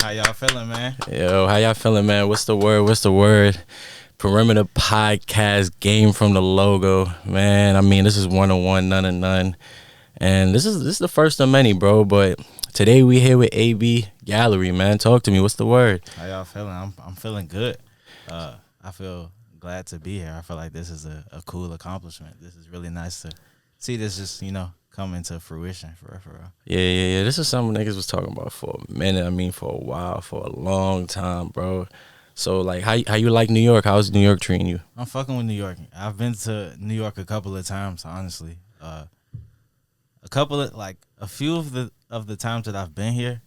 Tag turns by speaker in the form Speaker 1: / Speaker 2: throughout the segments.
Speaker 1: How y'all feeling, man?
Speaker 2: Yo, how y'all feeling, man? What's the word? What's the word? Perimeter Podcast, game from the logo. Man, I mean, this is 101, none and none. And this is the first of many, bro. But today we here with ABGallery, man. Talk to me. What's the word?
Speaker 1: How y'all feeling? I'm feeling good. I feel glad to be here. I feel like this is a cool accomplishment. This is really nice to see this just, come into fruition for real.
Speaker 2: Yeah. This is something niggas was talking about for a minute. I mean, for a while, for a long time, bro. So, like, how you like New York? How's New York treating you?
Speaker 1: I'm fucking with New York. I've been to New York a couple of times, honestly. A few of the times that I've been here,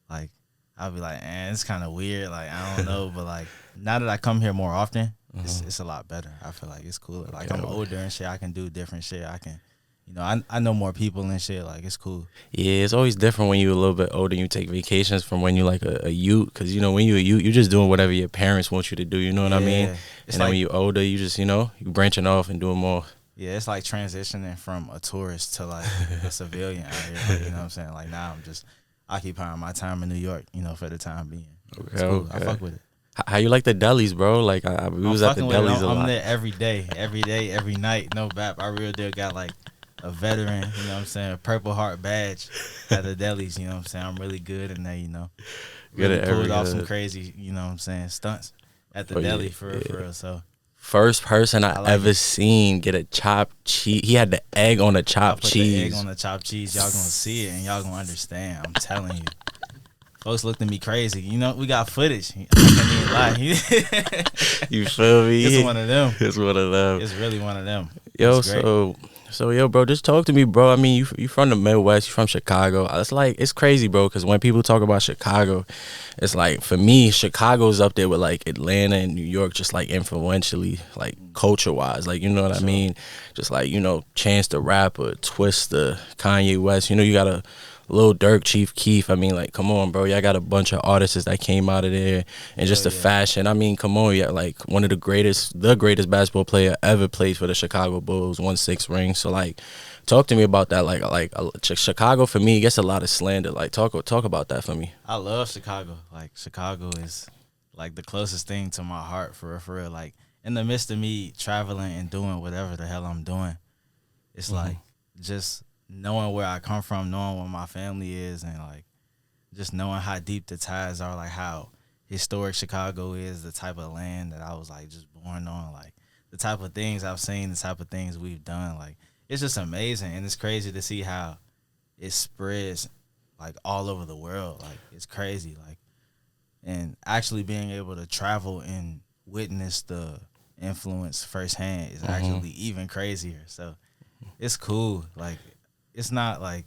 Speaker 1: like, I'll be like, it's kind of weird. Like, I don't know, but like now that I come here more often, it's a lot better. I feel like it's cooler. Like I'm older and shit. I can do different shit. I can, I know more people and shit. Like it's cool.
Speaker 2: Yeah, it's always different when you're a little bit older and you take vacations from when you're like a youth. Because, when you're a youth, you're just doing whatever your parents want you to do. You know what I mean? And then when you're older, you just, you branching off and doing more.
Speaker 1: Yeah, it's like transitioning from a tourist to like a civilian out here. You know what I'm saying? Like now I'm just occupying my time in New York, for the time being. It's cool. I fuck with it.
Speaker 2: How you like the delis, bro? Like we was at the delis a lot.
Speaker 1: I'm there every day, every night. No bap. I real deal got like a veteran, a Purple Heart badge at the delis. You know what I'm saying? I'm really good in there. Really pulled off some crazy, stunts at the deli for real. So.
Speaker 2: First person I ever seen get a chopped cheese. He had the egg on the chopped cheese.
Speaker 1: The egg on the chopped cheese. Y'all gonna see it and y'all gonna understand. I'm telling you. Folks looked at me crazy. We got footage. I can't even lie.
Speaker 2: You feel me?
Speaker 1: It's one of them.
Speaker 2: It's one of them.
Speaker 1: It's really one of them.
Speaker 2: Yo, yo, bro, just talk to me, bro. I mean, you from the Midwest, you from Chicago. It's crazy, bro, because when people talk about Chicago, it's like, for me, Chicago's up there with, like, Atlanta and New York, just, like, influentially, like, culture-wise. Like, you know what I mean? Just, like, Chance the Rapper, Twista, Kanye West. You got a Lil Durk, Chief Keef. I mean, like, come on, bro. Y'all got a bunch of artists that came out of there. And just the fashion. I mean, come on. Yeah, like, one of the greatest basketball player ever played for the Chicago Bulls, won 6 rings. So, like, talk to me about that. Like Chicago, for me, gets a lot of slander. Like, talk about that for me.
Speaker 1: I love Chicago. Like, Chicago is, like, the closest thing to my heart, for real. Like, in the midst of me traveling and doing whatever the hell I'm doing, it's like, just knowing where I come from, knowing what my family is, and like just knowing how deep the ties are, like how historic Chicago is, the type of land that I was like just born on, like the type of things I've seen, the type of things we've done. Like it's just amazing, and it's crazy to see how it spreads like all over the world. Like it's crazy, like, and actually being able to travel and witness the influence firsthand is actually even crazier. So it's cool. Like it's not like,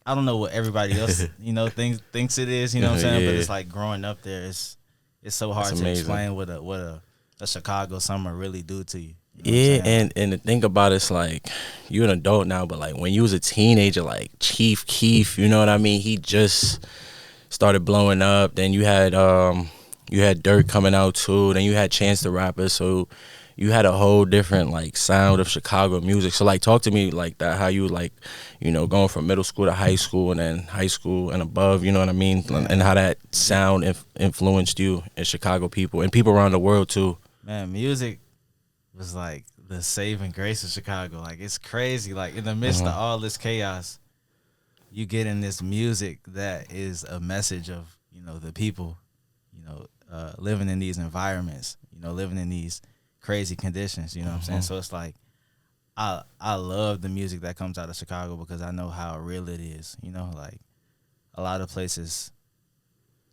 Speaker 1: I don't know what everybody else, thinks it is, what I'm saying? But it's like growing up there, it's so hard to explain what a Chicago summer really do to you.
Speaker 2: And the thing about it's like, you're an adult now, but like when you was a teenager, like Chief Keef, you know what I mean? He just started blowing up. Then you had Durk coming out too. Then you had Chance the Rapper. So you had a whole different like sound of Chicago music. So like talk to me like that, how you like, going from middle school to high school and then high school and above, you know what I mean? And how that sound influenced you and Chicago people and people around the world too.
Speaker 1: Man, music was like the saving grace of Chicago. Like it's crazy. Like in the midst of all this chaos, you get in this music that is a message of, the people, living in these environments, living in these crazy conditions, you know what I'm saying? So it's like I love the music that comes out of Chicago because I know how real it is, like a lot of places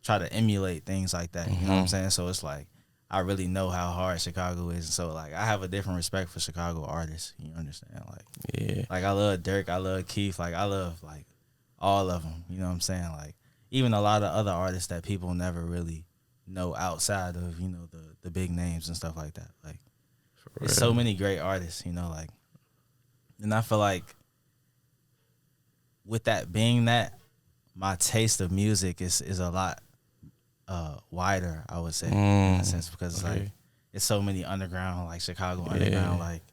Speaker 1: try to emulate things like that, you know what I'm saying? So it's like I really know how hard Chicago is, and so like I have a different respect for Chicago artists, you understand? Like like I love Durk, I love Keith, like I love like all of them, you know what I'm saying? Like even a lot of other artists that people never really know outside of, the big names and stuff like that. Like there's so many great artists, like, and I feel like with that being that, my taste of music is a lot wider, I would say, in a sense, because it's like it's so many underground, like Chicago underground, like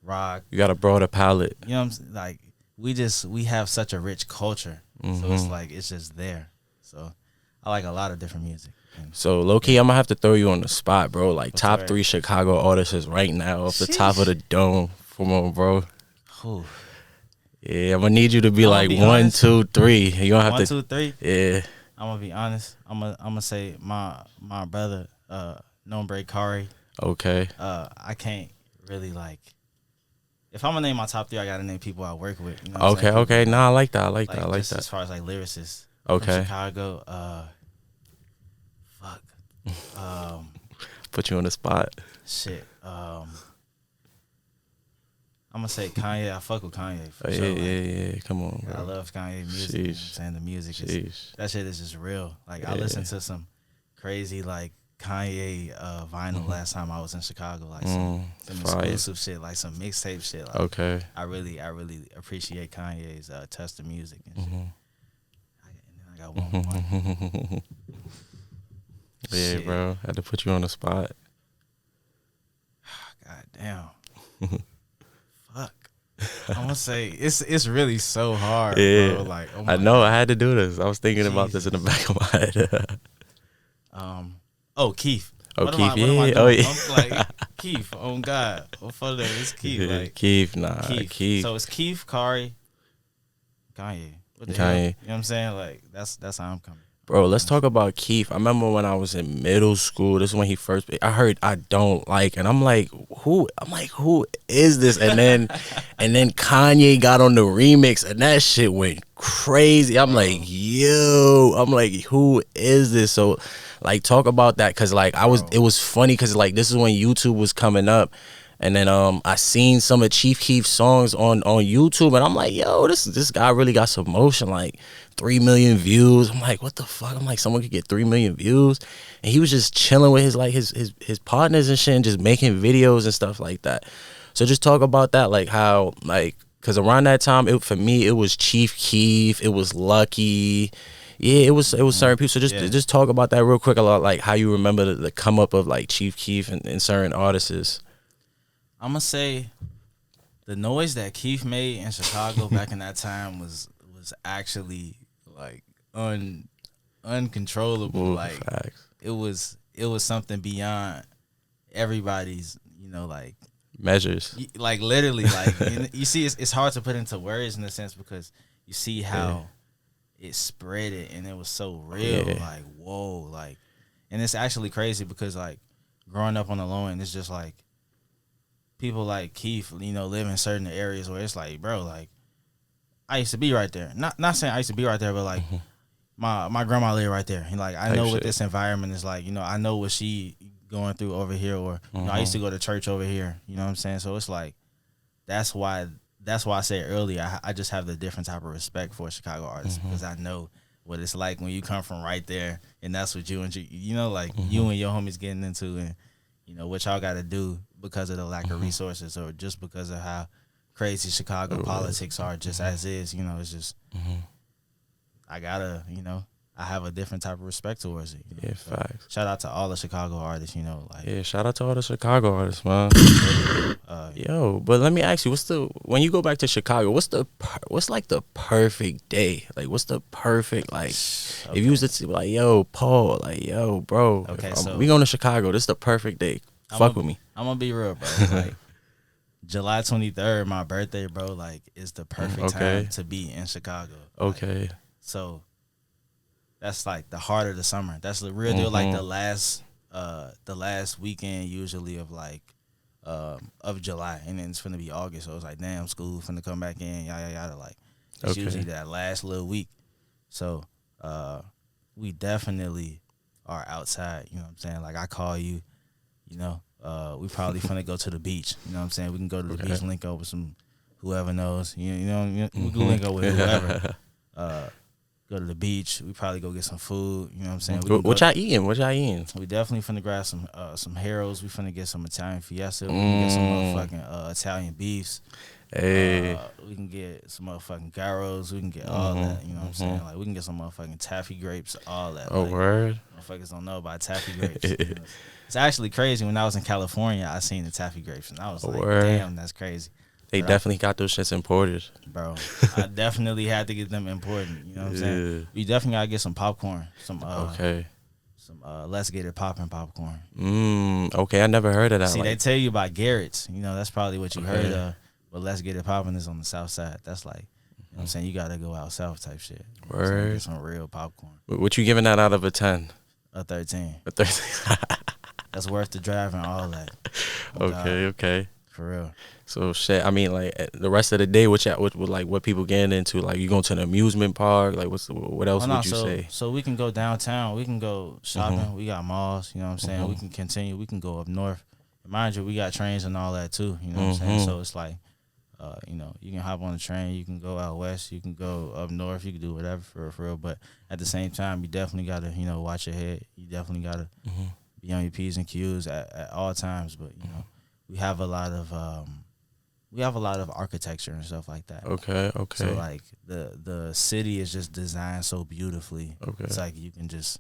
Speaker 1: rock.
Speaker 2: You got a broader palette.
Speaker 1: You know what I'm saying? Like we have such a rich culture, So it's like it's just there. So I like a lot of different music. And
Speaker 2: So low key, I'm gonna have to throw you on the spot, bro. Like top
Speaker 1: right?
Speaker 2: 3 Chicago artists right now off the top of the dome. Come on, bro.
Speaker 1: Whew.
Speaker 2: Yeah, I'm gonna need you to be
Speaker 1: I'ma
Speaker 2: like
Speaker 1: be
Speaker 2: 1,
Speaker 1: honest.
Speaker 2: 2, 3. You gonna have
Speaker 1: 1,
Speaker 2: to.
Speaker 1: 2, 3.
Speaker 2: Yeah.
Speaker 1: I'm gonna be honest. I'm gonna say my brother, Nombre Kari.
Speaker 2: Okay.
Speaker 1: I can't really like. If I'm gonna name my top 3, I gotta name people I work with. You know what I'm
Speaker 2: Okay.
Speaker 1: saying?
Speaker 2: Okay.
Speaker 1: People
Speaker 2: Nah, I like that. I like
Speaker 1: like
Speaker 2: that. I like
Speaker 1: just
Speaker 2: that.
Speaker 1: as far as like lyricists.
Speaker 2: Okay.
Speaker 1: From Chicago. Fuck.
Speaker 2: Put you on the spot.
Speaker 1: Shit. I'm gonna say Kanye. I fuck with Kanye for
Speaker 2: Yeah,
Speaker 1: sure.
Speaker 2: yeah. Come on, bro.
Speaker 1: I love Kanye music. You know what I'm saying? The music is that shit is just real. Like I listened to some crazy like Kanye vinyl last time I was in Chicago. Like some exclusive shit, like some mixtape shit. Like,
Speaker 2: Okay.
Speaker 1: I really appreciate Kanye's touch of music and shit. And then I got one more.
Speaker 2: Yeah,
Speaker 1: Shit.
Speaker 2: bro. Had to put you on the spot.
Speaker 1: God damn. Fuck. I'm gonna say it's really so hard,
Speaker 2: Yeah.
Speaker 1: bro. Like, oh my
Speaker 2: I know.
Speaker 1: God.
Speaker 2: I had to do this. I was thinking about this in the back of my head.
Speaker 1: Keith.
Speaker 2: Oh,
Speaker 1: What
Speaker 2: Keith,
Speaker 1: am I
Speaker 2: yeah.
Speaker 1: doing?
Speaker 2: Oh, yeah.
Speaker 1: I'm like, Keith, oh God. Oh, fuck that. It's Keith.
Speaker 2: Yeah,
Speaker 1: Like,
Speaker 2: Keith, nah. Keith.
Speaker 1: So it's Keith, Kari, Kanye. What the hell?
Speaker 2: Kanye.
Speaker 1: You know what I'm saying? Like, that's how I'm coming.
Speaker 2: Bro, let's talk about Keith. I remember when I was in middle school. This is when he first. I heard I don't like, and I'm like, who? Who is this? And then, Kanye got on the remix, and that shit went crazy. I'm like, yo. I'm like, who is this? So, like, talk about that, cause like it was funny, cause like this is when YouTube was coming up. And then I seen some of Chief Keef's songs on YouTube, and I'm like, yo, this guy really got some motion, like 3 million views. I'm like, what the fuck? I'm like, someone could get 3 million views, and he was just chilling with his partners and shit, and just making videos and stuff like that. So just talk about that, like how, like, cause around that time, for me it was Chief Keef, it was Lucky. Yeah, it was certain people. So just talk about that real quick, a lot, like how you remember the come up of like Chief Keef and certain artists.
Speaker 1: I'm gonna say the noise that Keith made in Chicago back in that time was actually like uncontrollable.
Speaker 2: Ooh,
Speaker 1: like
Speaker 2: facts.
Speaker 1: it was something beyond everybody's, like
Speaker 2: Measures.
Speaker 1: like literally like and you see it's hard to put into words in a sense because you see how it spread it and it was so real. Like, whoa, like, and it's actually crazy because like growing up on the low end, it's just like people like Keith, live in certain areas where it's like, bro, like, I used to be right there. Not saying I used to be right there, but like, my grandma lived right there. And like, I know what this environment is like. I know what she going through over here, or I used to go to church over here. You know what I'm saying? So it's like, that's why I said earlier, I just have the different type of respect for Chicago artists because I know what it's like when you come from right there, and that's what you and you and your homies getting into, and what y'all got to do because of the lack of resources, or just because of how crazy Chicago politics are, just as is. It's just I gotta, I have a different type of respect towards it.
Speaker 2: Yeah,
Speaker 1: so
Speaker 2: facts.
Speaker 1: Shout out to all the Chicago artists.
Speaker 2: Yeah, shout out to all the Chicago artists, man. Yo, but let me ask you, when you go back to Chicago, what's like the perfect day? Like, what's the perfect, like, if you was to be like, yo, Paul, like, yo, bro, so we going to Chicago, this is the perfect day. Fuck with me.
Speaker 1: I'm gonna be real, bro. Like, July 23rd, my birthday, bro, like, is the perfect time to be in Chicago.
Speaker 2: Okay.
Speaker 1: Like, so that's like the heart of the summer. That's the real deal. Like the last weekend usually of like of July, and then it's finna be August. So it's like, damn, school finna come back in, yada yada. Like it's usually that last little week. So we definitely are outside. You know what I'm saying? Like I call you. We probably finna go to the beach. You know what I'm saying? We can go to the beach, link up with some whoever knows. We can link up with whoever. Go to the beach. We probably go get some food. You know what I'm saying?
Speaker 2: What y'all eating? We
Speaker 1: definitely finna grab some Harrows. We finna get some Italian Fiesta. We can get some motherfucking Italian beefs.
Speaker 2: Hey.
Speaker 1: We can get some motherfucking gyros. We can get all that. You know what I'm saying? Like we can get some motherfucking taffy grapes. All that.
Speaker 2: Oh,
Speaker 1: like,
Speaker 2: word.
Speaker 1: Motherfuckers don't know about taffy grapes. It's actually crazy. When I was in California, I seen the taffy grapes, and I was like, damn, that's crazy.
Speaker 2: They definitely got those shits imported.
Speaker 1: Bro, I definitely had to get them imported. You know what I'm saying? We definitely gotta get some popcorn. Some Let's Get It Poppin' popcorn.
Speaker 2: Okay, I never heard of that.
Speaker 1: See, they tell you about Garrett's. You know, that's probably what you heard of. But Let's Get It Poppin' is on the south side. That's like, you know what I'm saying? You gotta go out south type shit.
Speaker 2: Word.
Speaker 1: So get some real popcorn.
Speaker 2: What you giving that out of a 10?
Speaker 1: A 13.
Speaker 2: A 13.
Speaker 1: That's worth the drive and all that.
Speaker 2: Okay.
Speaker 1: For real.
Speaker 2: So shit, I mean, like the rest of the day, what people getting into? Like, you going to an amusement park? Like, what else would you say?
Speaker 1: So we can go downtown. We can go shopping. We got malls. You know what I'm saying? We can continue. We can go up north. Mind you, we got trains and all that too. You know what I'm saying? So it's like, you know, you can hop on the train. You can go out west. You can go up north. You can do whatever for real. But at the same time, you definitely gotta, you know, watch your head. You definitely gotta be on your P's and Q's at all times. But you know, we have a lot of architecture and stuff like that.
Speaker 2: Okay.
Speaker 1: So like the city is just designed so beautifully.
Speaker 2: Okay.
Speaker 1: It's like you can just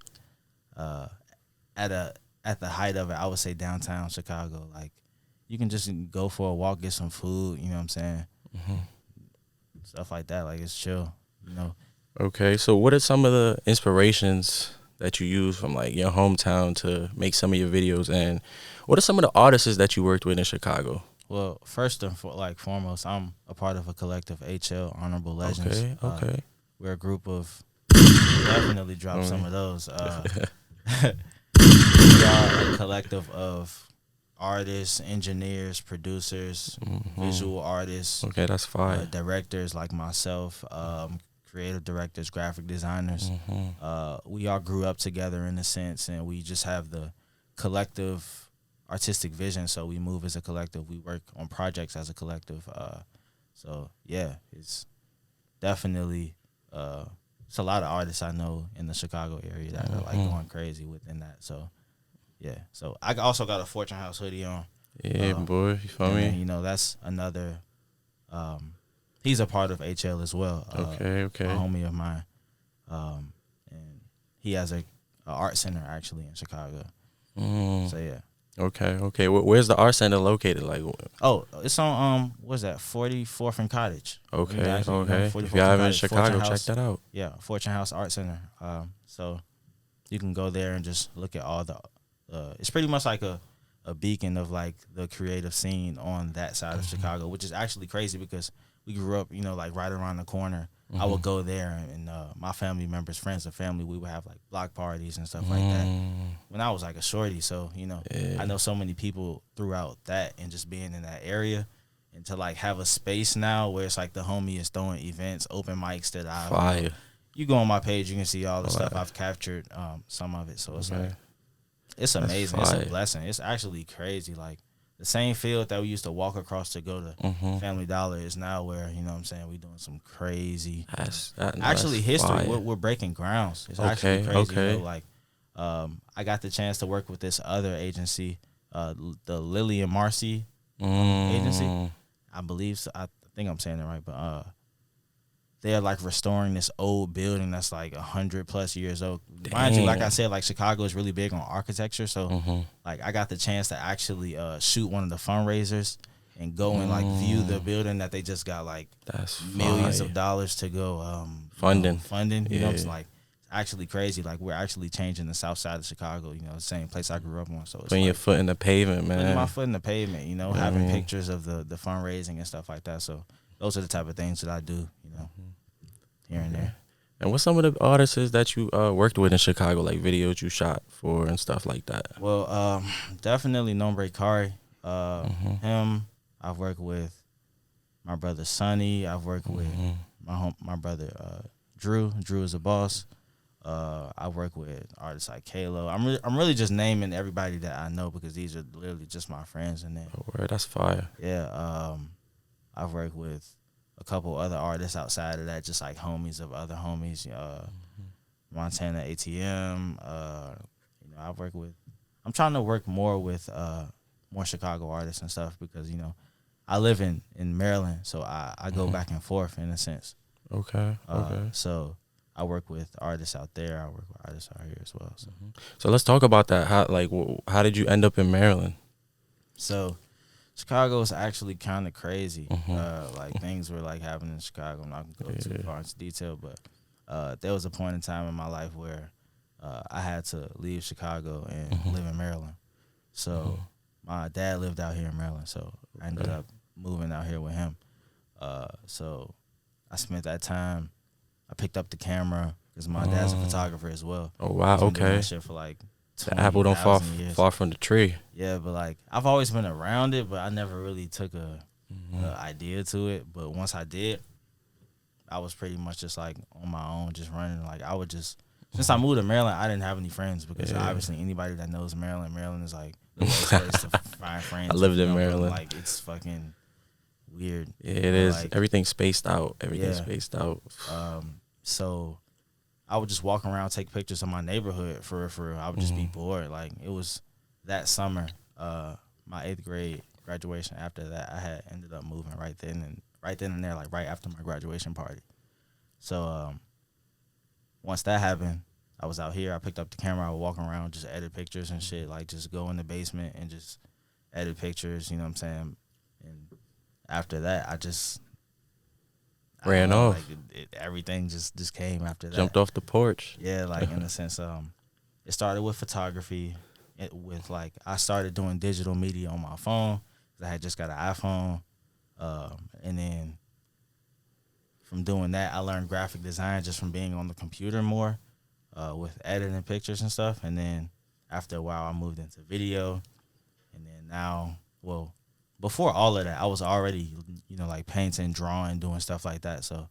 Speaker 1: at the height of it, I would say downtown Chicago, like you can just go for a walk, get some food, you know what I'm saying? Stuff like that, like it's chill, you know.
Speaker 2: Okay, so what are some of the inspirations that you use from like your hometown to make some of your videos, and what are some of the artists that you worked with in Chicago?
Speaker 1: Well, first and foremost, I'm a part of a collective, HL, Honorable Legends.
Speaker 2: Okay.
Speaker 1: We're a group of, definitely drop some of those. We are a collective of artists, engineers, producers, visual artists.
Speaker 2: Okay, that's fine.
Speaker 1: Directors like myself, creative directors, graphic designers. We all grew up together in a sense, and we just have the collective artistic vision. So we move as a collective. We work on projects as a collective. So yeah, it's definitely it's a lot of artists I know in the Chicago area that are like going crazy within that. So yeah. So I also got a Fortune House hoodie on.
Speaker 2: Yeah, boy, you feel me?
Speaker 1: You know, that's another. He's a part of HL as well.
Speaker 2: Okay.
Speaker 1: A homie of mine, and he has a art center actually in Chicago. So yeah.
Speaker 2: Okay. Where's the art center located? Like,
Speaker 1: it's on what's that? 44th and Cottage.
Speaker 2: Okay.
Speaker 1: You know,
Speaker 2: If y'all ever in Chicago, check that out.
Speaker 1: Yeah, Fortune House Art Center. So you can go there and just look at all the. It's pretty much like a beacon of like the creative scene on that side of Chicago, which is actually crazy because we grew up, you know, like right around the corner. I would go there, and my family members, friends and family, we would have like block parties and stuff like that when I was like a shorty. So, you know, I know so many people throughout that, and just being in that area, and to like have a space now where it's like the homie is throwing events, open mics that
Speaker 2: Fire.
Speaker 1: You go on my page, you can see all the stuff I've captured, some of it. So it's like, it's amazing. It's a blessing. It's actually crazy. Like the same field that we used to walk across to go to Family Dollar is now where, you know what I'm saying, we're doing some crazy history. We're breaking grounds. It's actually crazy. You know, like I got the chance to work with this other agency, the Lily and Marcy agency. I believe so. I think I'm saying it right, but they're like restoring this old building that's like 100+ years old. Mind you, like I said, like Chicago is really big on architecture. So like I got the chance to actually shoot one of the fundraisers and go and like view the building that they just got like millions of dollars to go funding. You know, it's like actually crazy. Like we're actually changing the south side of Chicago, you know, the same place I grew up on. So it's
Speaker 2: putting your foot in the pavement, man.
Speaker 1: Putting my foot in the pavement, you know, having pictures of the fundraising and stuff like that. So those are the type of things that I do, you know, here and there.
Speaker 2: And what's some of the artists that you worked with in Chicago, like videos you shot for and stuff like that?
Speaker 1: Well, definitely Nombre Kari. Him, I've worked with my brother Sonny. I've worked with my brother Drew. Drew is a boss. I work with artists like Kalo. I'm really just naming everybody that I know because these are literally just my friends. And then,
Speaker 2: that's fire.
Speaker 1: Yeah, I've worked with a couple other artists outside of that, just like homies of other homies. Montana ATM. You know, I'm trying to work more with more Chicago artists and stuff because, you know, I live in Maryland, so I go back and forth in a sense.
Speaker 2: Okay.
Speaker 1: So I work with artists out there. I work with artists out here as well. So
Speaker 2: let's talk about that. How did you end up in Maryland?
Speaker 1: So Chicago is actually kind of crazy.
Speaker 2: Mm-hmm.
Speaker 1: Like things were like happening in Chicago. I'm not gonna go too
Speaker 2: Yeah.
Speaker 1: far into detail, but there was a point in time in my life where I had to leave Chicago and
Speaker 2: Mm-hmm.
Speaker 1: live in Maryland. So my dad lived out here in Maryland, so I ended
Speaker 2: Okay.
Speaker 1: up moving out here with him. So I spent that time. I picked up the camera because my dad's a photographer as well.
Speaker 2: Oh wow.
Speaker 1: He's been doing
Speaker 2: Okay.
Speaker 1: that shit for like
Speaker 2: The apple don't fall
Speaker 1: 20,000 years.
Speaker 2: far from the tree.
Speaker 1: Yeah, but like I've always been around it, but I never really took
Speaker 2: Mm-hmm.
Speaker 1: a idea to it. But once I did, I was pretty much just like on my own, just running. Like I would just since I moved to Maryland, I didn't have any friends because
Speaker 2: Yeah.
Speaker 1: obviously anybody that knows Maryland is like the worst place to find friends.
Speaker 2: I lived
Speaker 1: if you
Speaker 2: in
Speaker 1: don't go.
Speaker 2: Maryland.
Speaker 1: Like it's fucking weird.
Speaker 2: Yeah, it is.
Speaker 1: Like,
Speaker 2: Everything's spaced out. Everything's
Speaker 1: Yeah.
Speaker 2: spaced out.
Speaker 1: So I would just walk around, take pictures of my neighborhood for real. I would just be bored. Like it was that summer, my 8th grade graduation. After that, I had ended up moving right then and there, like right after my graduation party. So once that happened, I was out here. I picked up the camera. I would walk around, just edit pictures and shit. Like just go in the basement and just edit pictures. You know what I'm saying? And after that, I just I
Speaker 2: Ran
Speaker 1: don't know,
Speaker 2: off.
Speaker 1: Like everything just came after that.
Speaker 2: Jumped off the porch.
Speaker 1: Yeah, like in a sense, it started with photography. With like I started doing digital media on my phone 'cause I had just got an iPhone, and then from doing that, I learned graphic design just from being on the computer more, with editing pictures and stuff. And then after a while, I moved into video, and then now, well, before all of that, I was already like painting, drawing, doing stuff like that. So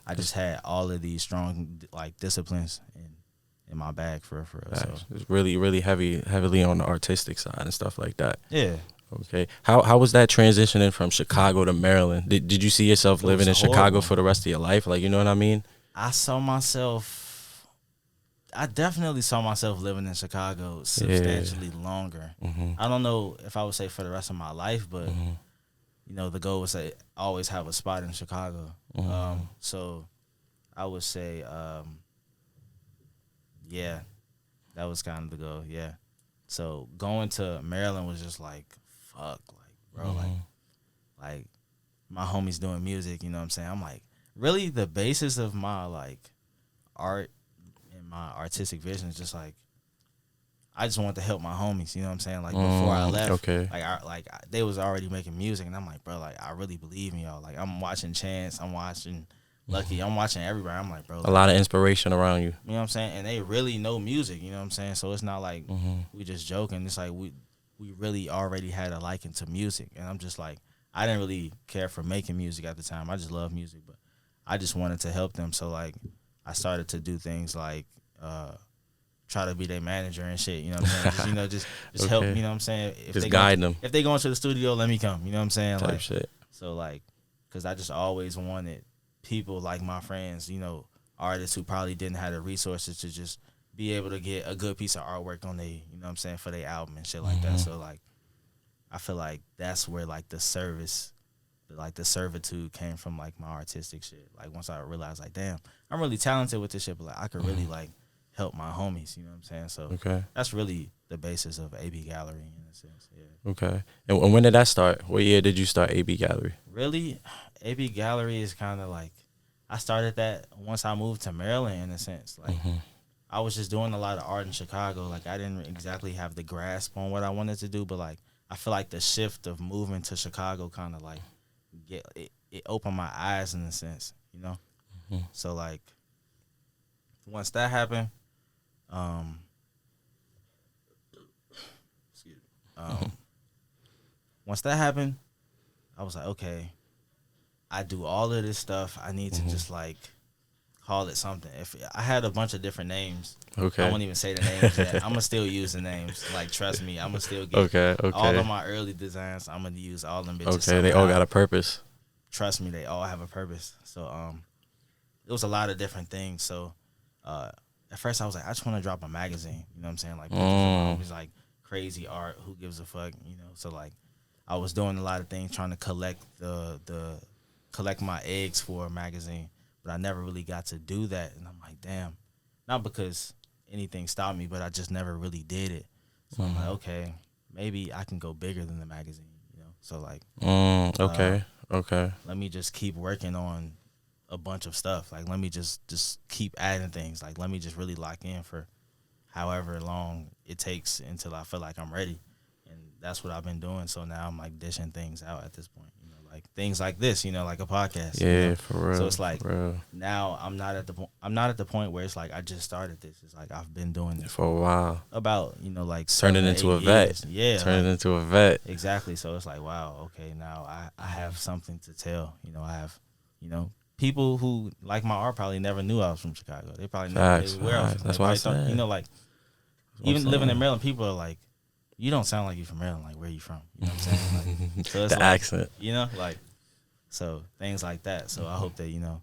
Speaker 1: I just had all of these strong like disciplines in my bag for real. So
Speaker 2: It's really, really heavily on the artistic side and stuff like that.
Speaker 1: yeah,
Speaker 2: Okay. How was that transitioning from Chicago to Maryland? Did you see yourself
Speaker 1: It
Speaker 2: living in
Speaker 1: was
Speaker 2: Chicago
Speaker 1: horrible.
Speaker 2: for the rest of your life? Like, you know what I mean?
Speaker 1: I definitely saw myself living in Chicago substantially longer. I don't know if I would say for the rest of my life, but the goal was to always have a spot in Chicago. So I would say, yeah, that was kind of the goal. Yeah. So going to Maryland was just like, fuck, like, bro, like my homies doing music, you know what I'm saying? I'm like, really the basis of my like art and my artistic vision is just like, I just want to help my homies, you know what I'm saying? Like before I left,
Speaker 2: okay.
Speaker 1: they was already making music, and I'm like, bro, like I really believe in y'all. Like I'm watching Chance, I'm watching Lucky, I'm watching everybody. I'm like, bro, like,
Speaker 2: A lot of inspiration around you.
Speaker 1: you know what I'm saying? And they really know music, you know what I'm saying? So it's not like we just joking. It's like we really already had a liking to music, and I'm just like, I didn't really care for making music at the time. I just love music, but I just wanted to help them. So like, I started to do things like try to be their manager and shit. You know what I'm saying? Just
Speaker 2: Okay.
Speaker 1: help. You know what I'm saying? If
Speaker 2: Just
Speaker 1: they
Speaker 2: guide them.
Speaker 1: If they go into the studio, let me come. You know what I'm saying?
Speaker 2: Type
Speaker 1: Like,
Speaker 2: shit.
Speaker 1: so like, cause I just always wanted people like my friends, artists who probably didn't have the resources to just be able to get a good piece of artwork on they, you know what I'm saying, for their album and shit like that. So like, I feel like that's where like the service, like the servitude came from, like my artistic shit. Like once I realized like, damn, I'm really talented with this shit, but like I could really like help my homies, you know what I'm saying? So
Speaker 2: Okay.
Speaker 1: that's really the basis of ABGallery in a sense. Yeah.
Speaker 2: Okay. And when did that start? What year did you start ABGallery?
Speaker 1: Really, ABGallery is kind of like, I started that once I moved to Maryland in a sense. Like I was just doing a lot of art in Chicago. Like I didn't exactly have the grasp on what I wanted to do, but like I feel like the shift of moving to Chicago kind of like it opened my eyes in a sense, So like once that happened, once that happened, I was like, okay, I do all of this stuff. I need to just like call it something. If I had a bunch of different names,
Speaker 2: Okay.
Speaker 1: I won't even say the names yet. I'm gonna still use the names. Like, trust me, I'm gonna still get
Speaker 2: Okay.
Speaker 1: all of my early designs. I'm gonna use all them bitches.
Speaker 2: Okay. They all got a purpose.
Speaker 1: Trust me, they all have a purpose. So it was a lot of different things. So at first I was like, I just want to drop a magazine. You know what I'm saying? Like pictures of my homies, like crazy art. Who gives a fuck? So like I was doing a lot of things trying to collect collect my eggs for a magazine, but I never really got to do that. And I'm like, damn, not because anything stopped me, but I just never really did it. So I'm like, okay, maybe I can go bigger than the magazine, So like,
Speaker 2: okay.
Speaker 1: let me just keep working on a bunch of stuff. Like, let me just keep adding things. Like, let me just really lock in for however long it takes until I feel like I'm ready. And that's what I've been doing. So now I'm like dishing things out at this point. You know, like things like this. You know, like a podcast.
Speaker 2: Yeah,
Speaker 1: you know?
Speaker 2: for real.
Speaker 1: So it's like
Speaker 2: real.
Speaker 1: now I'm not at the point where it's like I just started this. It's like I've been doing this
Speaker 2: For a while.
Speaker 1: about, you know, like
Speaker 2: Turn it into a vet.
Speaker 1: Yeah,
Speaker 2: Turn it into a vet.
Speaker 1: exactly. So it's like, wow, okay, now I have something to tell. You know, I have, you know, people who like my art probably never knew I was from Chicago. They probably never
Speaker 2: Facts,
Speaker 1: knew where I was from.
Speaker 2: that's
Speaker 1: They
Speaker 2: why I
Speaker 1: probably thought,
Speaker 2: said.
Speaker 1: you know, like even living in Maryland, people are like, you don't sound like you from Maryland. Like, where you from? You know what I'm saying? Like, so it's
Speaker 2: The
Speaker 1: like,
Speaker 2: accent.
Speaker 1: you know, like, so things like that. So I hope that, you know,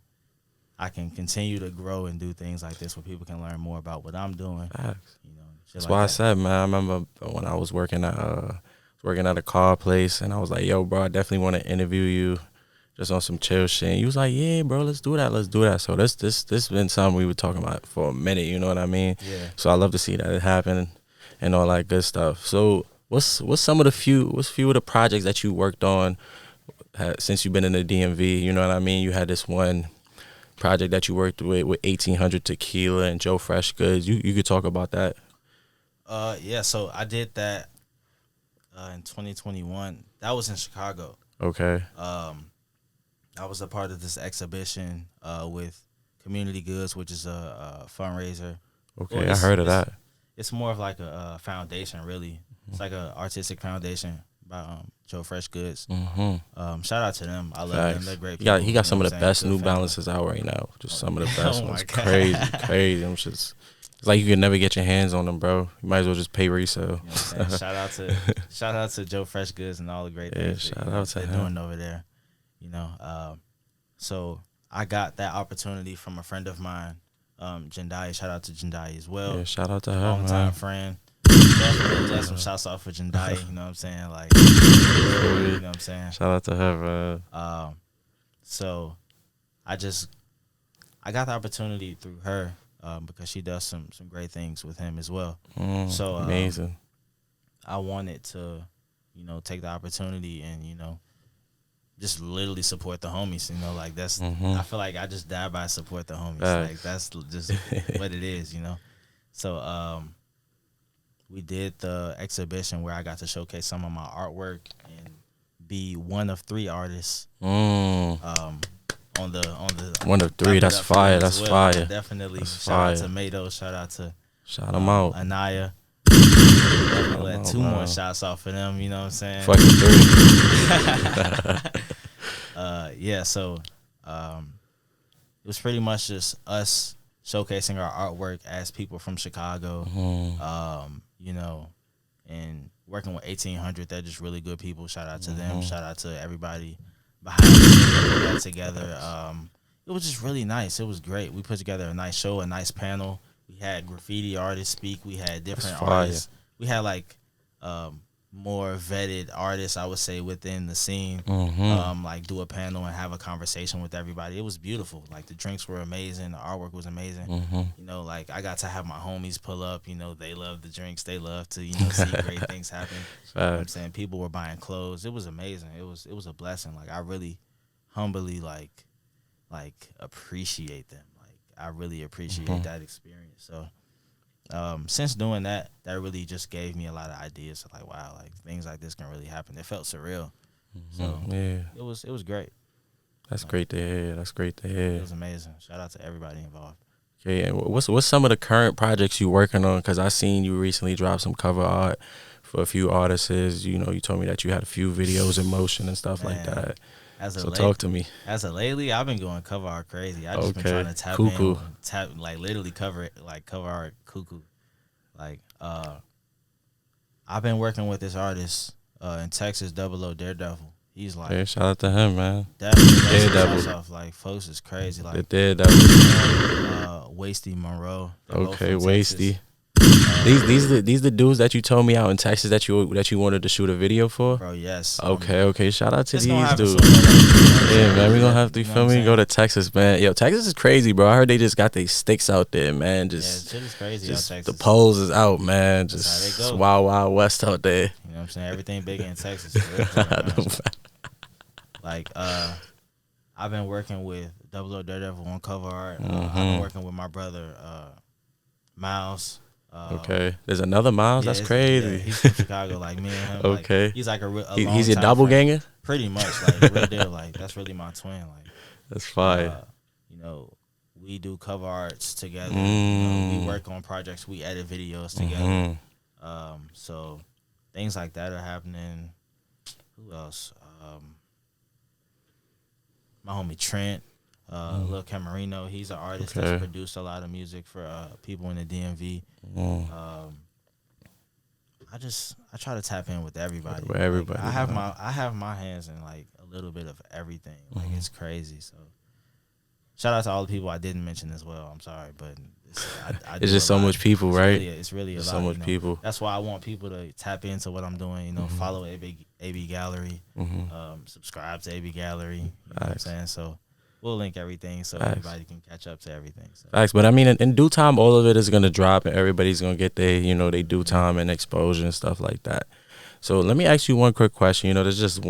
Speaker 1: I can continue to grow and do things like this where people can learn more about what I'm doing.
Speaker 2: Facts.
Speaker 1: You know, shit
Speaker 2: That's
Speaker 1: like
Speaker 2: why I
Speaker 1: that.
Speaker 2: said, man. I remember when I was working at a car place, and I was like, "Yo, bro, I definitely want to interview you, just on some chill shit." And he was like, "Yeah, bro, let's do that." So this been something we were talking about for a minute. You know what I mean?
Speaker 1: Yeah.
Speaker 2: So I love to see that it happen, and all that good stuff. So what's few of the projects that you worked on since you've been in the DMV? You know what I mean? You had this one project that you worked with 1800 Tequila and Joe Fresh Goods. You could talk about that.
Speaker 1: Yeah, so I did that in 2021. That was in Chicago.
Speaker 2: Okay.
Speaker 1: I was a part of this exhibition with Community Goods, which is a fundraiser.
Speaker 2: Okay,
Speaker 1: Well,
Speaker 2: I heard of that.
Speaker 1: It's more of like a foundation, really. It's like an artistic foundation by Joe Fresh Goods.
Speaker 2: Mm-hmm.
Speaker 1: Shout out to them. I love
Speaker 2: Facts.
Speaker 1: them. They're great
Speaker 2: He
Speaker 1: people.
Speaker 2: got
Speaker 1: you know
Speaker 2: some
Speaker 1: what
Speaker 2: of the
Speaker 1: I'm saying?
Speaker 2: best
Speaker 1: Good
Speaker 2: New
Speaker 1: family.
Speaker 2: Balances out right now. Just some of the best
Speaker 1: Oh my
Speaker 2: ones.
Speaker 1: God.
Speaker 2: Crazy. Them shits. It's like you can never get your hands on them, bro. You might as well just pay resale.
Speaker 1: You know what I'm saying? shout out to Joe Fresh Goods and all the great
Speaker 2: Yeah,
Speaker 1: things
Speaker 2: shout
Speaker 1: that,
Speaker 2: out to
Speaker 1: they're
Speaker 2: him.
Speaker 1: doing over there. You know, so I got that opportunity from a friend of mine, Jendai. Shout out to Jendai as well.
Speaker 2: Yeah, shout out to her,
Speaker 1: Long time
Speaker 2: man.
Speaker 1: friend. Definitely some shouts out for Jendai. You know what I'm saying? Like, you know what I'm saying?
Speaker 2: Shout out to her, man.
Speaker 1: So I got the opportunity through her because she does some great things with him as well. So
Speaker 2: Amazing.
Speaker 1: I wanted to, you know, take the opportunity and, you know, just literally support the homies. You know, like that's I feel like I just die by support the homies. Like that's just what it is, you know. So we did the exhibition where I got to showcase some of my artwork and be one of 3 artists. On the
Speaker 2: One of 3. That's fire. That's fire.
Speaker 1: Definitely.
Speaker 2: That's
Speaker 1: Shout out
Speaker 2: fire.
Speaker 1: to Mado. Shout out to
Speaker 2: Shout them out.
Speaker 1: Anaya. Definitely let 2 more shots off for them. You know what I'm saying?
Speaker 2: Fucking 3.
Speaker 1: Yeah. So it was pretty much just us showcasing our artwork as people from Chicago. You know, and working with 1800. They're just really good people. Shout out to them. Shout out to everybody behind the scenes that put that together. It was just really nice. It was great. We put together a nice show, a nice panel. We had graffiti artists speak. We had different artists. We had like more vetted artists, I would say, within the scene. Like do a panel and have a conversation with everybody. It was beautiful. Like the drinks were amazing. The artwork was amazing. You know, like I got to have my homies pull up. You know, they love the drinks. They love to, you know, see great things happen. You know what I'm saying? People were buying clothes. It was amazing. It was a blessing. Like I really humbly like appreciate them. Like I really appreciate that experience. So since doing that really just gave me a lot of ideas. Like, wow, like things like this can really happen. It felt surreal. So
Speaker 2: yeah,
Speaker 1: it was great.
Speaker 2: That's great to hear. That's great to hear.
Speaker 1: It was amazing. Shout out to everybody involved.
Speaker 2: Okay, and what's some of the current projects you working on? Because I seen you recently drop some cover art for a few artists. You know, you told me that you had a few videos in motion and stuff like that. Talk to me.
Speaker 1: As of lately, I've been going cover art crazy. I just been trying to tap
Speaker 2: Cuckoo.
Speaker 1: like literally cover it, like cover art cuckoo. Like I've been working with this artist in Texas, Double O Daredevil. He's like,
Speaker 2: yeah, shout out to him, man.
Speaker 1: Daredevil. Off. Like folks is crazy. Like
Speaker 2: the Daredevil.
Speaker 1: Wasty Monroe.
Speaker 2: Okay, Wasty. These the dudes that you told me out in Texas that you wanted to shoot a video for.
Speaker 1: Bro, yes.
Speaker 2: Okay. Shout out to
Speaker 1: It's
Speaker 2: these dudes.
Speaker 1: like,
Speaker 2: Yeah, man, we gonna have to, you
Speaker 1: know
Speaker 2: feel
Speaker 1: what I'm
Speaker 2: me? Go
Speaker 1: saying?
Speaker 2: to Texas, man. Yo, Texas is crazy, bro. I heard they just got their sticks out there, man. Just,
Speaker 1: shit is crazy
Speaker 2: just
Speaker 1: out Texas.
Speaker 2: the poles is out, man.
Speaker 1: That's how
Speaker 2: Just
Speaker 1: they go.
Speaker 2: wild west out there.
Speaker 1: You know what I'm saying? Everything big in Texas. For real, man. Like, I've been working with Double O Daredevil on cover art. I've been working with my brother, Miles.
Speaker 2: Okay, there's another Miles. That's
Speaker 1: Yeah,
Speaker 2: crazy.
Speaker 1: he's from Chicago, like me and him.
Speaker 2: Okay.
Speaker 1: Like, he's like
Speaker 2: He's your doppelganger.
Speaker 1: Pretty much, like real deal. Like that's really my twin. Like
Speaker 2: that's fire.
Speaker 1: You know, we do cover arts together. We work on projects. We edit videos together. So things like that are happening. Who else? My homie Trent, Lil Camarino. He's an artist that's produced a lot of music for people in the DMV. I try to tap in with everybody. Like, I have my hands in like a little bit of everything. Like it's crazy. So shout out to all the people I didn't mention as well. I'm sorry, but
Speaker 2: it's just so much people, right?
Speaker 1: It's really a lot.
Speaker 2: So much people.
Speaker 1: That's why I want people to tap into what I'm doing. You know, follow ABGallery, subscribe to ABGallery. You know what I'm saying? So we'll link everything so everybody can catch up to everything. So.
Speaker 2: Facts, but I mean, in due time, all of it is gonna drop, and everybody's gonna get their, they due time and exposure and stuff like that. So let me ask you one quick question. There's just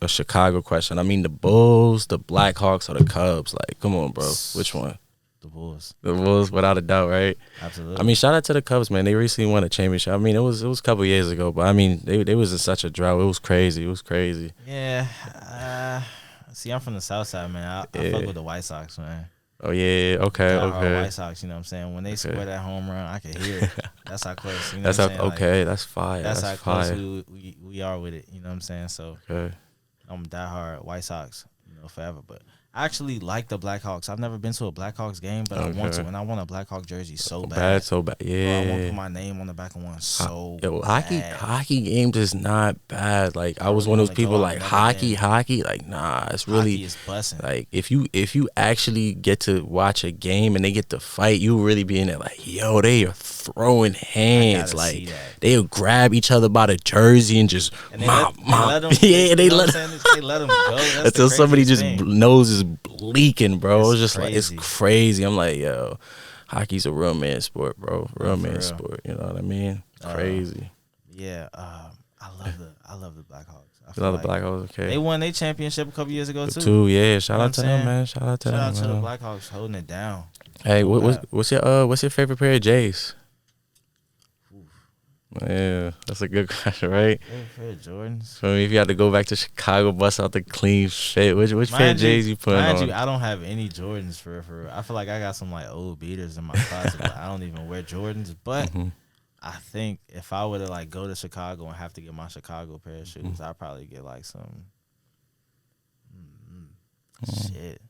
Speaker 2: a Chicago question. I mean, the Bulls, the Blackhawks, or the Cubs? Like, come on, bro, which one?
Speaker 1: The Bulls.
Speaker 2: The Bulls, without a doubt, right?
Speaker 1: Absolutely.
Speaker 2: I mean, shout out to the Cubs, man. They recently won a championship. I mean, it was a couple years ago, but I mean, they was in such a drought. It was crazy.
Speaker 1: Yeah. See, I'm from the South Side, man. I fuck with the White Sox, man.
Speaker 2: Oh yeah, okay.
Speaker 1: White Sox, you know what I'm saying? When they score that home run, I can hear it. That's how close. You know what I'm saying?
Speaker 2: Okay, that's fire.
Speaker 1: That's how close
Speaker 2: fire.
Speaker 1: we are with it. You know what I'm saying? So I'm diehard White Sox, forever. But I actually like the Blackhawks. I've never been to a Blackhawks game, but I want to, and I want a Blackhawk jersey so bad.
Speaker 2: So bad. Yeah.
Speaker 1: Bro, I want to put my name on the back of one bad.
Speaker 2: Hockey games is not bad. Like I was one of those people like hockey. Like nah, it's really
Speaker 1: hockey is bussin'.
Speaker 2: Like if you actually get to watch a game and they get to fight, you really be in there like, yo, they are throwing hands. Like they'll grab each other by the jersey and just
Speaker 1: they let them go
Speaker 2: until somebody just nose is bleaking, bro. It's just
Speaker 1: crazy.
Speaker 2: like, it's crazy. I'm like, yo, hockey's a real man sport, bro. Real man sport. You know what I mean? Crazy.
Speaker 1: Yeah. I love the Blackhawks.
Speaker 2: I love the Blackhawks. Okay.
Speaker 1: They won their championship a couple years ago too.
Speaker 2: Yeah. Shout out to them, man. Shout out to them.
Speaker 1: Shout out to the Blackhawks holding it down.
Speaker 2: Hey, what's your favorite pair of J's? Yeah, that's a good question, right?
Speaker 1: Favorite Jordans.
Speaker 2: So if you had to go back to Chicago, bust out the clean shit, which pair of J's you putting on?
Speaker 1: I don't have any Jordans for. I feel like I got some like old beaters in my closet, but I don't even wear Jordans. But I think if I were to like go to Chicago and have to get my Chicago pair of shoes, I'd probably get like some shit.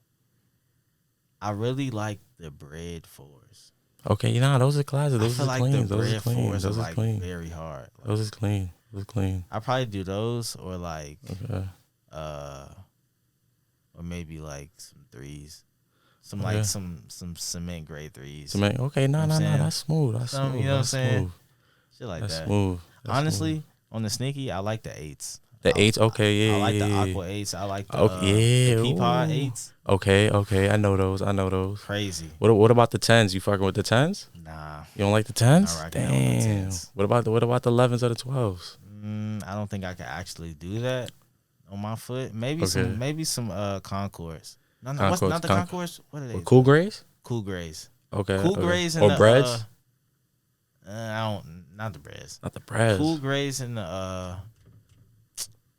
Speaker 1: I really like the bread fours.
Speaker 2: Okay, those are classic. Those are clean.
Speaker 1: Those
Speaker 2: are clean.
Speaker 1: Very hard. Like,
Speaker 2: those is clean.
Speaker 1: I probably do those or like, or maybe like some threes, like some cement grade threes.
Speaker 2: Cement. Okay, no, that's smooth. That's smooth.
Speaker 1: You know what I'm saying? Shit like
Speaker 2: that's
Speaker 1: that.
Speaker 2: Smooth. That's
Speaker 1: honestly,
Speaker 2: smooth.
Speaker 1: On the sneaky, I like the 8s.
Speaker 2: The 8s, okay, yeah.
Speaker 1: I like the Aqua 8s. I like the Peapod 8s.
Speaker 2: Okay, I know those.
Speaker 1: Crazy.
Speaker 2: What about the 10s? You fucking with the 10s?
Speaker 1: Nah.
Speaker 2: You don't like the 10s?
Speaker 1: Not
Speaker 2: Damn.
Speaker 1: with the 10s.
Speaker 2: What about the 11s or the 12s?
Speaker 1: I don't think I could actually do that on my foot. Maybe some Concords. No, what's not the Concords? What are they?
Speaker 2: Cool Grays?
Speaker 1: Cool Grays.
Speaker 2: Okay.
Speaker 1: Cool Grays and
Speaker 2: or breads?
Speaker 1: Not the breads.
Speaker 2: Not the breads.
Speaker 1: Cool Grays and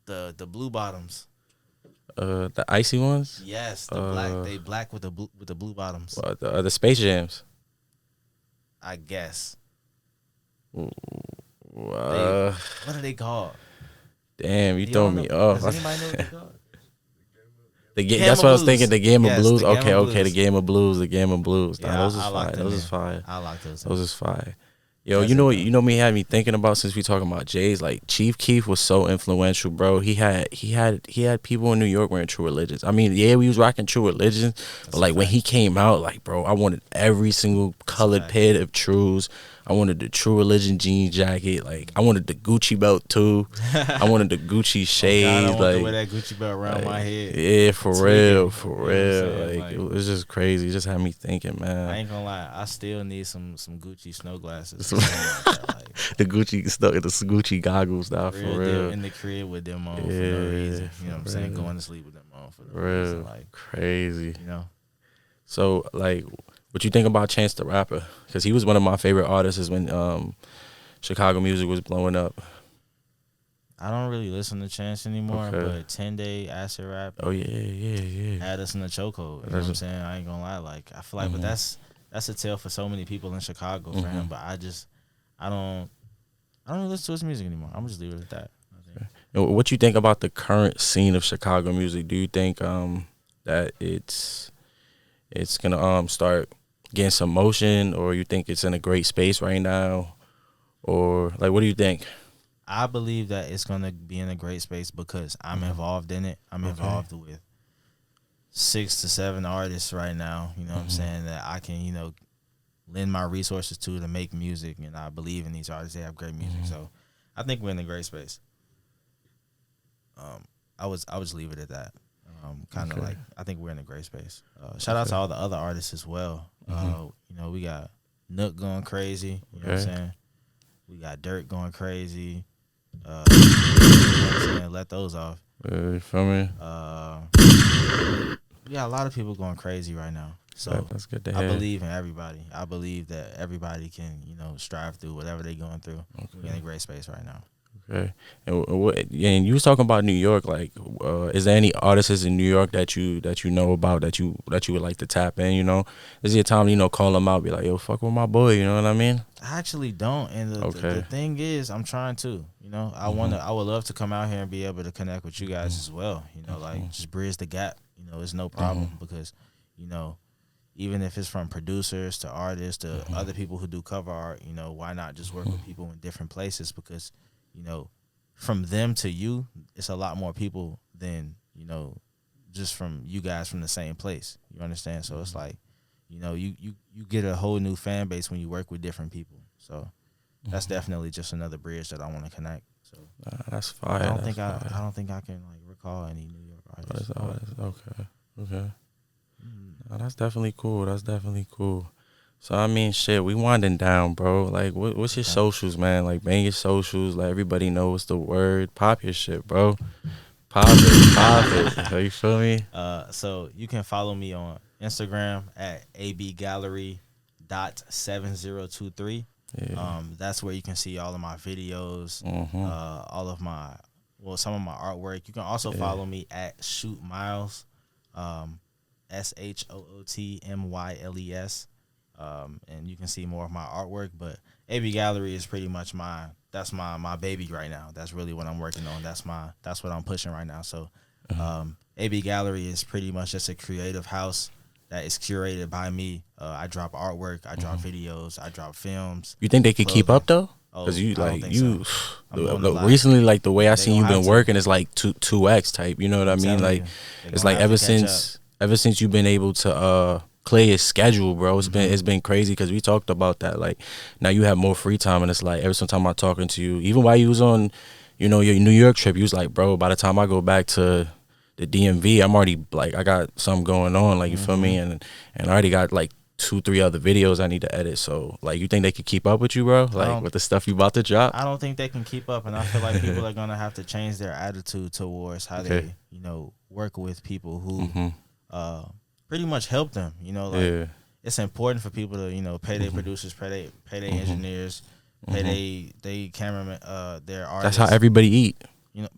Speaker 1: the blue bottoms.
Speaker 2: The icy ones?
Speaker 1: Yes, the black. They black with the blue bottoms.
Speaker 2: The Space Jams.
Speaker 1: I guess.
Speaker 2: What
Speaker 1: are they called?
Speaker 2: Damn, you throwing me off.
Speaker 1: Does anybody know what they're called?
Speaker 2: That's what I was thinking. The Game of Blues. Okay,
Speaker 1: Blues.
Speaker 2: The Game of Blues. The Game of Blues.
Speaker 1: Yeah,
Speaker 2: those is fire. Those is fire.
Speaker 1: I like those.
Speaker 2: Those is fire. Yo, you know me had me thinking about, since we talking about J's, like Chief Keef was so influential, bro. He had people in New York wearing True Religions. I mean, yeah, we was rocking True Religions, but like when he came out, like, bro, I wanted every single colored pair of Trues. I wanted the True Religion jean jacket. Like I wanted the Gucci belt too. I wanted the Gucci shades.
Speaker 1: God, I want
Speaker 2: like
Speaker 1: to wear that Gucci belt around my head.
Speaker 2: Yeah, for real, for
Speaker 1: You know
Speaker 2: real. Like it was just crazy. It just had me thinking, man.
Speaker 1: I ain't gonna lie, I still need some Gucci snow glasses.
Speaker 2: The Gucci stuff, the Gucci goggles, now for real.
Speaker 1: In the crib with them on for no reason. You know what I'm saying? Going to sleep with them on for no reason. Like
Speaker 2: crazy.
Speaker 1: You know.
Speaker 2: So like, what you think about Chance the Rapper? Because he was one of my favorite artists when Chicago music was blowing up.
Speaker 1: I don't really listen to Chance anymore, but 10-Day Acid Rap.
Speaker 2: Oh yeah.
Speaker 1: Had us in the chokehold. You know what I'm saying? I ain't gonna lie. Like I feel like, but that's a tale for so many people in Chicago for him. But I don't really listen to his music anymore. I'm just leave it at that.
Speaker 2: And what you think about the current scene of Chicago music? Do you think that it's gonna start getting some motion, or you think it's in a great space right now, or like what do you think?
Speaker 1: I believe that it's gonna be in a great space because I'm involved in it. I'm involved with 6 to 7 artists right now. You know what I'm saying, that I can lend my resources to make music, and I believe in these artists. They have great music, so I think we're in a great space. I would just leave it at that. Kind of like I think we're in a great space. Shout out to all the other artists as well. We got Nook going crazy. You know what I'm saying? We got Dirt going crazy. Let those off.
Speaker 2: You feel me?
Speaker 1: We got a lot of people going crazy right now. So
Speaker 2: that's good to hear.
Speaker 1: I believe in everybody. I believe that everybody can, strive through whatever they're going through. We're in a great space right now.
Speaker 2: Okay. And you was talking about New York. Like, is there any artists in New York that you know about that you would like to tap in? Is it a time call them out, be like, yo, fuck with my boy. You know what I mean?
Speaker 1: I actually don't. And the thing is, I'm trying to. I would love to come out here and be able to connect with you guys as well. Like just bridge the gap. It's no problem because, even if it's from producers to artists to other people who do cover art, why not just work with people in different places? Because from them to you, it's a lot more people than, just from you guys from the same place. You understand? So it's like, you get a whole new fan base when you work with different people. So that's definitely just another bridge that I want to connect. So
Speaker 2: that's fire.
Speaker 1: I don't think I can recall any New York artists.
Speaker 2: Okay. No, that's definitely cool. So I mean, shit, we winding down, bro. Like, what's your socials, man? Like, bang your socials. Let everybody know what's the word. Pop your shit, bro. Pop it. You feel me?
Speaker 1: So you can follow me on Instagram at ABGallery.7023.
Speaker 2: Yeah.
Speaker 1: That's where you can see all of my videos, all of some of my artwork. You can also follow me at Shoot Miles, SHOOTMYLES. And you can see more of my artwork, but AB Gallery is pretty much my baby right now. That's really what I'm working on. That's what I'm pushing right now. So AB Gallery is pretty much just a creative house that is curated by me. I drop artwork, I drop videos, I drop films.
Speaker 2: You think they could keep up though? Because recently, like the way I seen you been working is like 2x type. You know what I mean? Like it's like ever since you've been able to clear your schedule, bro. It's been crazy because we talked about that. Like now you have more free time, and it's like every single time I'm talking to you, even while you was on, your New York trip, you was like, bro, by the time I go back to the DMV, I'm already like I got something going on, like you feel me, and I already got like 2-3 other videos I need to edit. So like, you think they could keep up with you, bro? Like with the stuff you about to drop?
Speaker 1: I don't think they can keep up, and I feel like people are gonna have to change their attitude towards how they work with people who pretty much help them. It's important for people to pay their producers, pay their engineers, pay their cameramen, their artists.
Speaker 2: That's how everybody eat.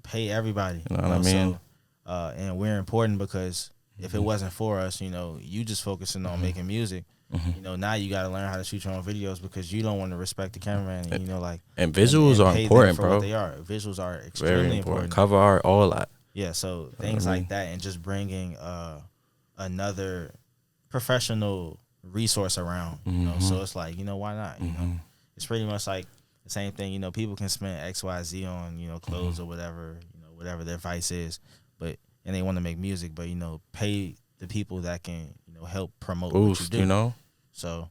Speaker 1: Pay everybody.
Speaker 2: You know what I mean?
Speaker 1: So, and we're important because if it wasn't for us, you just focusing on making music. Now you got to learn how to shoot your own videos because you don't want to respect the cameraman.
Speaker 2: And visuals are important, bro.
Speaker 1: They are. Visuals are extremely important.
Speaker 2: Cover art, all that.
Speaker 1: Yeah. So things like that, and just bringing another professional resource around. So it's like why not? It's pretty much like the same thing. People can spend XYZ on clothes or whatever their vice is, and they want to make music, but pay the people that can help promote what you do.
Speaker 2: So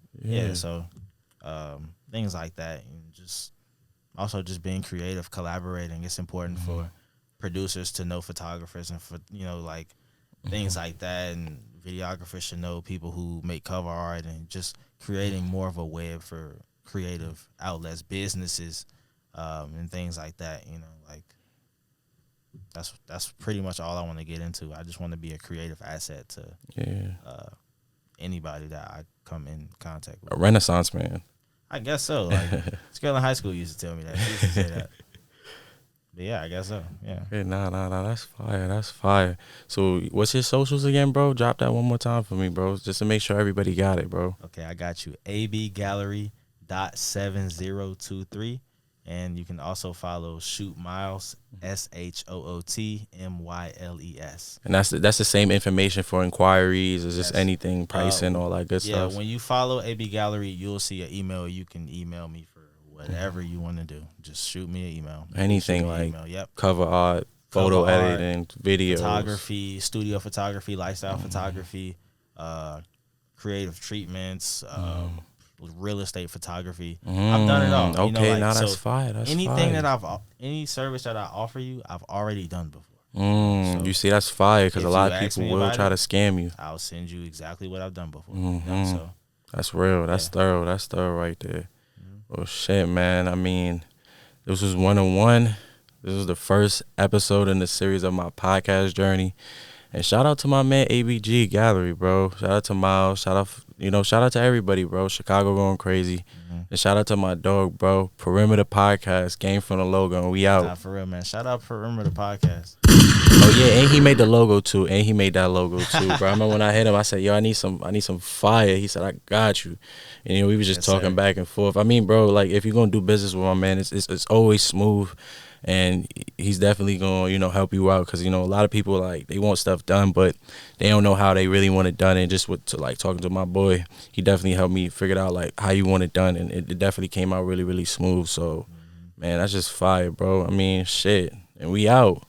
Speaker 1: things like that, and just also just being creative, collaborating. It's important for producers to know photographers and for like things like that, and videographers should know people who make cover art, and just creating more of a web for creative outlets, businesses, and things like that. Like that's pretty much all I want to get into. I just want to be a creative asset to anybody that I come in contact with.
Speaker 2: A renaissance man.
Speaker 1: I guess so. Like this girl in high school used to tell me that. She used to say that. But yeah, I guess so. Yeah.
Speaker 2: Hey, nah. That's fire. That's fire. So, what's your socials again, bro? Drop that one more time for me, bro, just to make sure everybody got it, bro.
Speaker 1: Okay, I got you. ABGallery.7023. And you can also follow Shoot Miles, ShootMyles.
Speaker 2: And that's the same information for inquiries, or just anything, pricing, all that good stuff.
Speaker 1: Yeah, when you follow AB Gallery, you'll see an email. You can email me for whatever you want to do. Just shoot me an email.
Speaker 2: Anything like
Speaker 1: email. Yep.
Speaker 2: Cover art, photo editing, videos,
Speaker 1: photography, studio photography, lifestyle photography, creative treatments, real estate photography. I've done it all.
Speaker 2: Okay, now that's fire. That's
Speaker 1: anything
Speaker 2: fire.
Speaker 1: Any service that I offer you, I've already done before.
Speaker 2: So
Speaker 1: you
Speaker 2: see, that's fire, because a lot of people will try to scam you.
Speaker 1: I'll send you exactly what I've done before. So
Speaker 2: that's real. That's thorough. That's thorough right there. Oh shit, man. I mean, this was 101. This was the first episode in the series of my podcast journey. And shout out to my man ABGallery, bro. Shout out to Miles. Shout out to everybody, bro. Chicago going crazy. And shout out to my dog, bro. Perimeter Podcast, Game from the logo, and we out.
Speaker 1: Nah, for real, man. Shout out Perimeter Podcast.
Speaker 2: Oh yeah, and he made the logo too. And he made that logo too, bro. I remember when I hit him, I said, "Yo, I need some fire." He said, "I got you." And we was just talking back and forth. I mean, bro, like if you're gonna do business with my man, it's always smooth. And he's definitely going to, help you out, because, a lot of people, like, they want stuff done, but they don't know how they really want it done. And just talking to my boy, he definitely helped me figure out, like, how you want it done. And it definitely came out really, really smooth. So, man, that's just fire, bro. I mean, shit. And we out.